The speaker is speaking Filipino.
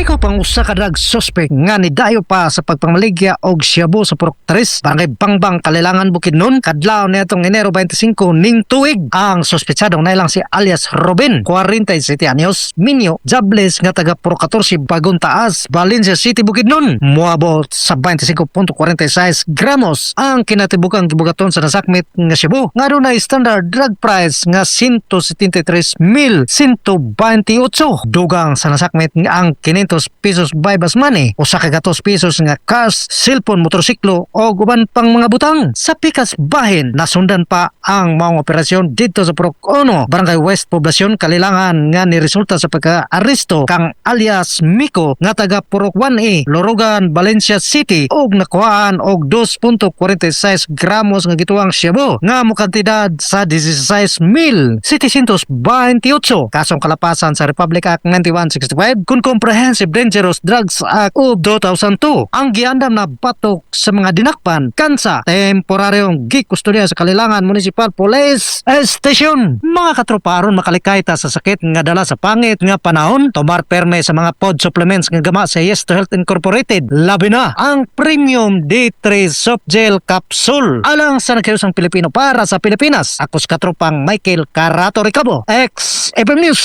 Sikop ang usa ka drug suspect nga nidayo pa sa pagpamaligya og Shabu sa Purok 3, Barangay Bangbang, Kalilangan, Bukidnon, kadlaw nitong Enero 25 ning tuig. Ang sospetsado na ilang si alias Robin, 47 anyos, minyo, jobless nga taga Purok 14, Bagong Taas, Valencia City, Bukidnon. Moabot sa 25.46 gramos ang kinatibukang gibugaton sa nasakmit nga Shabu nga dunay standard drug price nga 173,128. Dugang sa nasakmit nga ang 500 pesos buy-bus money, usa ka 200 pesos nga cash, cellphone, motorsiklo o uban pang mga butang. Sa pikas bahin, nasundan pa ang mga operasyon dito sa Purok 1, Barangay West Poblacion, Kalilangan nga niresulta sa pagka-aresto kang alias Miko nga taga Purok 1A, Lorogan, Valencia City og nakuhaan og 2.46 gramos nga gituang Shabu nga mokantidad sa 16,728. Kasong kalapasan sa Republic Act 9165 kung Comprehensive Dangerous Drugs Act of 2002. Ang giandam na batok sa mga dinakpan kansa temporaryong gikustodia sa Kalilangan Municipal Police Station. Mga katropa aron makalikay ta sa sakit nga dala sa pangit nga panahon, tomar perme sa mga pod supplements nga gama sa Yes to Health Incorporated. Labi na ang Premium D3 Soft Gel Capsule alang sa nakiusang Pilipino para sa Pilipinas. Ako sa katropang Michael Carato Ricabo, ex FM News.